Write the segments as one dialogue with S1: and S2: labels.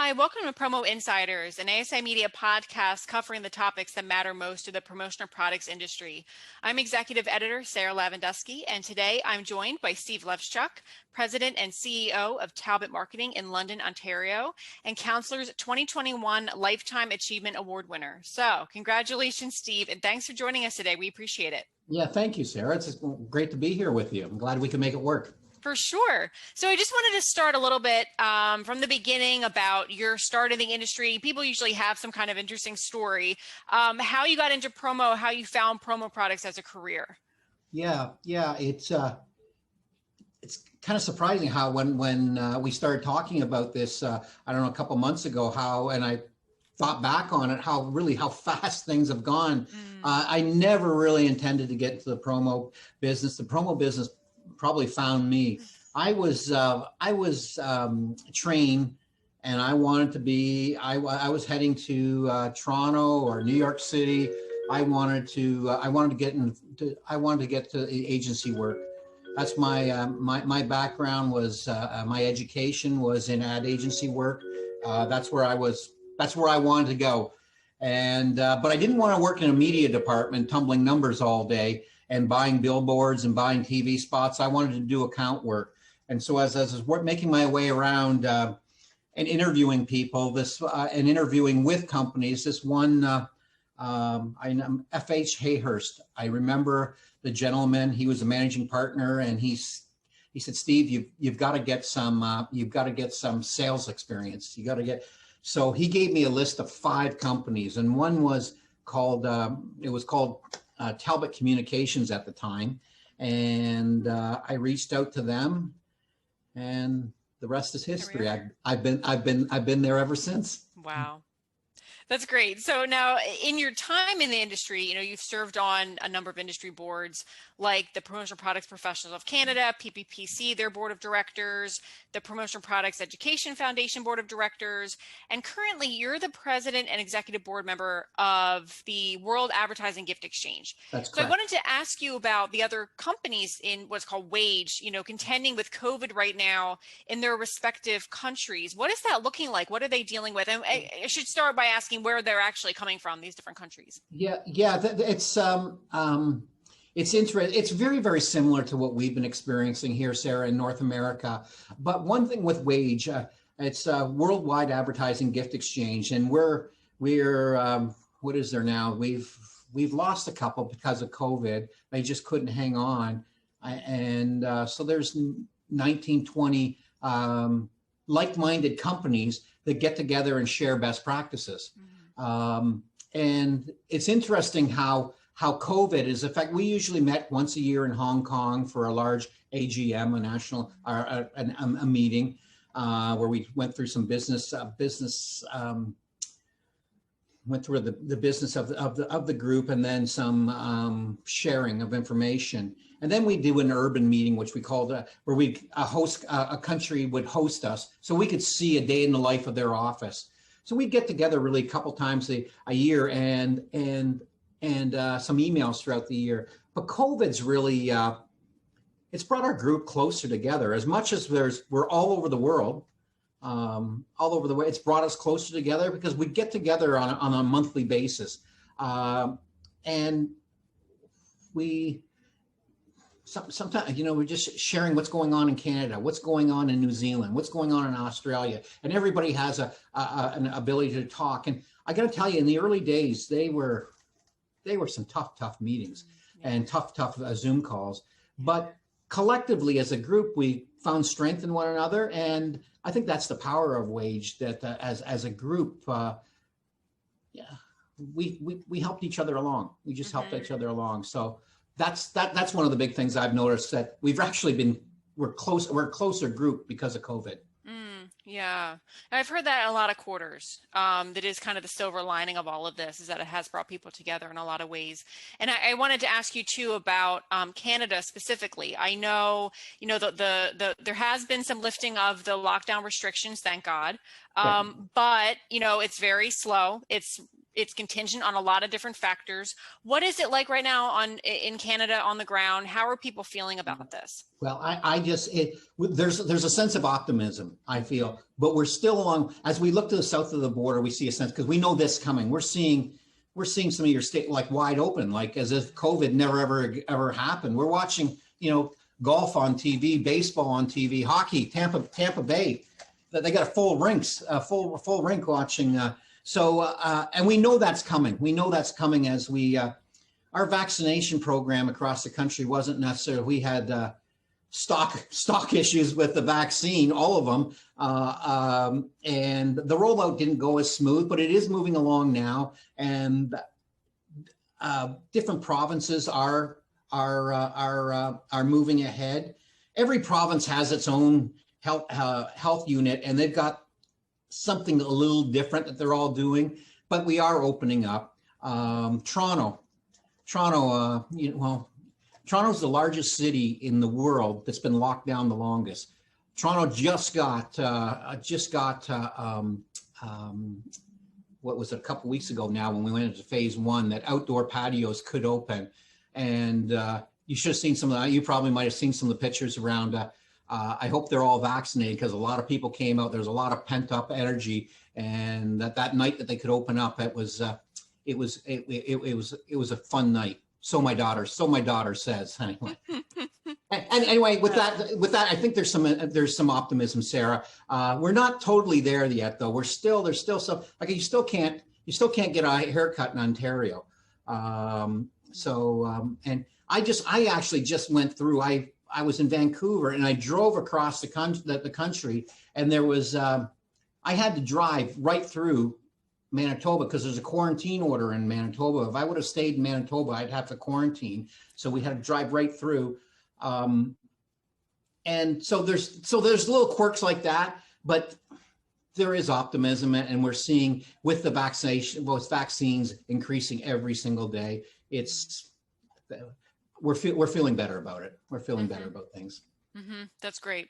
S1: Hi, welcome to Promo Insiders, an ASI Media podcast covering the topics that matter most to the promotional products industry. I'm Executive Editor Sarah Lavandusky, and today I'm joined by Steve Levschuk, President and CEO of Talbot Marketing in London, Ontario, and Counselor's 2021 Lifetime Achievement Award winner. So congratulations, Steve, and thanks for joining us today. We appreciate it.
S2: Yeah, thank you, Sarah. It's great to be here with you. I'm glad we can make it work.
S1: For sure. So I just wanted to start a little bit from the beginning about your start in the industry. People usually have some kind of interesting story. How you got into promo, how you found promo products as a career.
S2: Yeah. It's kind of surprising how when we started talking about this, I don't know, a couple months ago, and I thought back on it, how fast things have gone. I never really intended to get into the promo business. The promo business probably found me. I was trained, and I wanted to be. I was heading to Toronto or New York City. I wanted to get to agency work. That's my background was my education was in ad agency work. That's where I wanted to go, and but I didn't want to work in a media department tumbling numbers all day and buying billboards and buying TV spots. I wanted to do account work. And so as I was making my way around and interviewing people, and interviewing with companies, this one, F.H. Hayhurst, I remember the gentleman, he was a managing partner, and he said, Steve, you've got to get some sales experience. So he gave me a list of 5 companies, and one was called, Talbot Communications at the time, and I reached out to them, and the rest is history. I've been there ever since.
S1: Wow. That's great. So now in your time in the industry, you've served on a number of industry boards like the Promotional Products Professionals of Canada, PPPC, their board of directors, the Promotional Products Education Foundation board of directors, and currently you're the president and executive board member of the World Advertising Gift Exchange.
S2: That's correct.
S1: So I wanted to ask you about the other companies in what's called Wage, contending with COVID right now in their respective countries. What is that looking like? What are they dealing with? And I should start by asking where they're actually coming from, these different countries.
S2: It's interesting. It's very, very similar to what we've been experiencing here, Sarah, in North America. But one thing with Wage, it's a worldwide advertising gift exchange, and we're what is there now? We've lost a couple because of COVID. They just couldn't hang on, and so there's 19, 20 like-minded companies that get together and share best practices. And it's interesting how COVID is affect. We usually met once a year in Hong Kong for a large AGM, a meeting where we went through some went through the business of the group, and then some sharing of information. And then we do an urban meeting, which we called where a country would host us, so we could see a day in the life of their office. So we get together really a couple times a year, and some emails throughout the year. But COVID's really it's brought our group closer together. As much as we're all over the world. It's brought us closer together because we get together on a monthly basis, and we sometimes we're just sharing what's going on in Canada, what's going on in New Zealand, what's going on in Australia, and everybody has an ability to talk. And I got to tell you, in the early days, they were some tough meetings and tough Zoom calls, but collectively as a group, we found strength in one another, and I think that's the power of Wage. That as a group, we helped each other along. We just helped each other along. So that's one of the big things I've noticed, that we're a closer group because of COVID.
S1: Yeah, I've heard that in a lot of quarters. That is kind of the silver lining of all of this, is that it has brought people together in a lot of ways. And I wanted to ask you too about Canada specifically. I know, there has been some lifting of the lockdown restrictions, thank God. But it's very slow. It's it's contingent on a lot of different factors. What is it like right now in Canada on the ground? How are people feeling about this?
S2: Well, there's a sense of optimism, I feel, but we're still along. As we look to the south of the border, we see a sense, because we know this coming. We're seeing some of your state like wide open, like as if COVID never ever happened. We're watching, golf on TV, baseball on TV, hockey, Tampa Bay. They got a full rink watching. And we know that's coming. We know that's coming as our vaccination program across the country wasn't necessarily. We had stock issues with the vaccine, all of them, and the rollout didn't go as smooth, but it is moving along now, and different provinces are moving ahead. Every province has its own health unit, and they've got something a little different that they're all doing, but we are opening up. Toronto, Toronto's the largest city in the world that's been locked down the longest. Toronto just got what was it, a couple weeks ago now, when we went into phase 1, that outdoor patios could open, and you should have seen some of that. You probably might have seen some of the pictures around. I hope they're all vaccinated, because a lot of people came out. There's a lot of pent up energy, and that night that they could open up, it was a fun night. So my daughter says, anyway. And anyway, with that, I think there's some optimism, Sarah. We're not totally there yet, though. There's still some, like, you still can't get a haircut in Ontario. And I actually just went through. I was in Vancouver, and I drove across the country, and there was I had to drive right through Manitoba, because there's a quarantine order in Manitoba. If I would have stayed in Manitoba, I'd have to quarantine. So we had to drive right through. And so there's little quirks like that, but there is optimism, and we're seeing with the vaccines increasing every single day. We're feeling better about it. We're feeling better about things.
S1: That's great.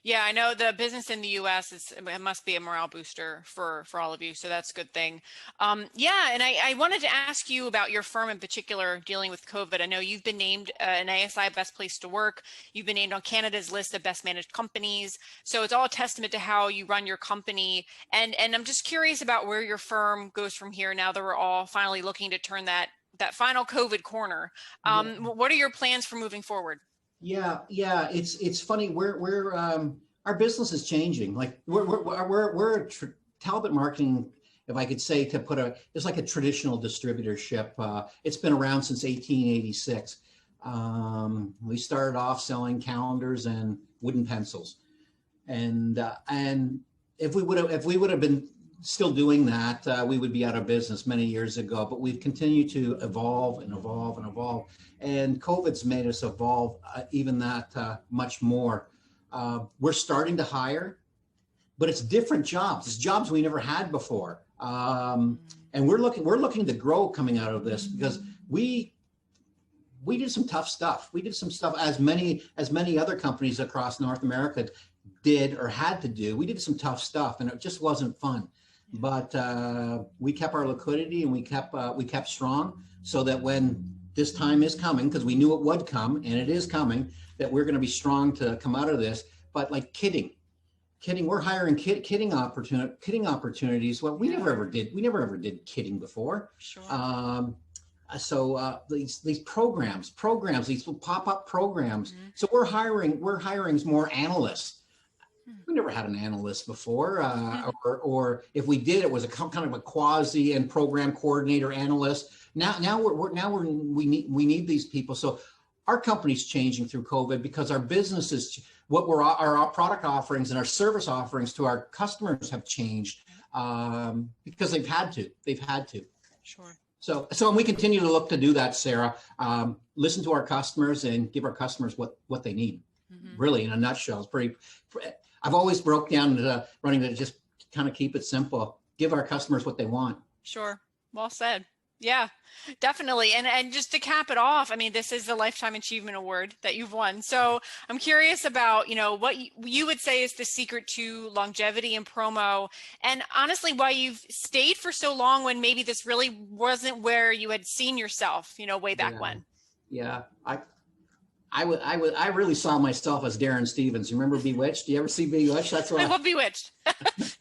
S1: Yeah, I know the business in the U.S. it must be a morale booster for all of you. So that's a good thing. Yeah, and I wanted to ask you about your firm in particular dealing with COVID. I know you've been named an ASI Best Place to Work. You've been named on Canada's list of best managed companies. So it's all a testament to how you run your company. And I'm just curious about where your firm goes from here now that we're all finally looking to turn that final COVID corner. What are your plans for moving forward?
S2: Yeah, it's funny. We're our business is changing. Like we're Talbot Marketing, if I could say, it's like a traditional distributorship. It's been around since 1886. We started off selling calendars and wooden pencils, and if we would have been still doing that, we would be out of business many years ago. But we've continued to evolve and evolve and evolve. And COVID's made us evolve even that much more. We're starting to hire, but it's different jobs. It's jobs we never had before. And we're looking to grow coming out of this, because we did some tough stuff. We did some stuff as many other companies across North America did or had to do. We did some tough stuff, and it just wasn't fun. But we kept our liquidity, and we kept strong, so that when this time is coming, because we knew it would come, and it is coming, that we're going to be strong to come out of this. But like kidding, we're hiring kidding opportunities. Well, we never ever did kidding before. Sure. These programs, these pop-up programs. So we're hiring more analysts. We never had an analyst before, or if we did, it was a kind of a quasi and program coordinator analyst. Now we need these people. So our company's changing through COVID, because our business is our product offerings and our service offerings to our customers have changed, because they've had to. Sure. So we continue to look to do that, Sarah. Listen to our customers and give our customers what they need. Really, in a nutshell, it's pretty. I've always broke down to running to just kind of keep it simple. Give our customers what they want.
S1: Sure. Well said. Yeah, definitely. And just to cap it off, I mean, this is the Lifetime Achievement Award that you've won. So I'm curious about, what you would say is the secret to longevity in promo, and honestly, why you've stayed for so long when maybe this really wasn't where you had seen yourself, way back
S2: Yeah.
S1: when.
S2: Yeah. I really saw myself as Darren Stevens. You remember Bewitched? Do you ever see Bewitched? That's
S1: I
S2: what
S1: love Bewitched.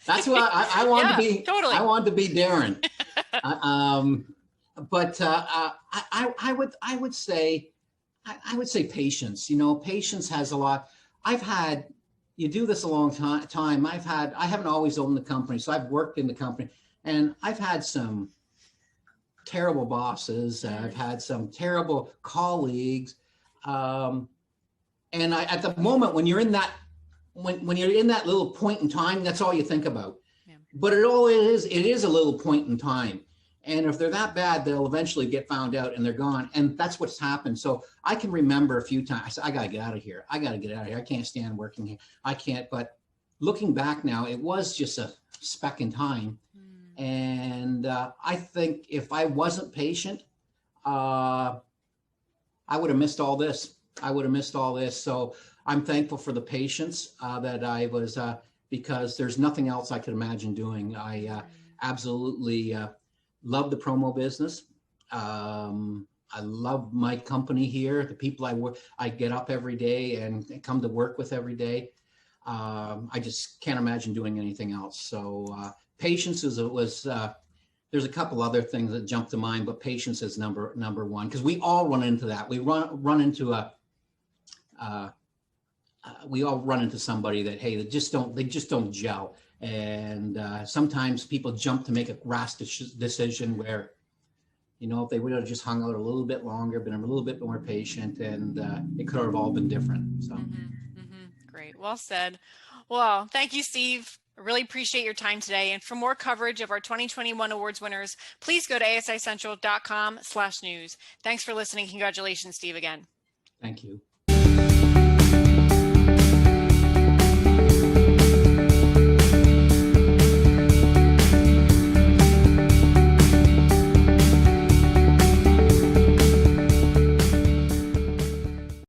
S2: that's who I wanted to be.
S1: Totally.
S2: I wanted to be Darren. But I would say patience. Patience has a lot. You do this a long time. I haven't always owned the company, so I've worked in the company, and I've had some terrible bosses. I've had some terrible colleagues. And at the moment when you're in that, when you're in that little point in time, that's all you think about. Yeah. But it is a little point in time. And if they're that bad, they'll eventually get found out and they're gone. And that's what's happened. So I can remember a few times, I said, I got to get out of here. I can't stand working here. I can't. But looking back now, it was just a speck in time. And I think if I wasn't patient, I would have missed all this. So I'm thankful for the patience that I was, because there's nothing else I could imagine doing. I absolutely love the promo business. I love my company here, the people I get up every day and come to work with every day. I just can't imagine doing anything else. So patience there's a couple other things that jump to mind, but patience is number one, because we all run into that. We run into we all run into somebody that, hey, they just don't gel. And sometimes people jump to make a rash decision where, if they would have just hung out a little bit longer, been a little bit more patient, and it could have all been different. So.
S1: Great. Well said. Well, thank you, Steve. I really appreciate your time today. And for more coverage of our 2021 awards winners, please go to asicentral.com/news. Thanks for listening. Congratulations, Steve, again.
S2: Thank you.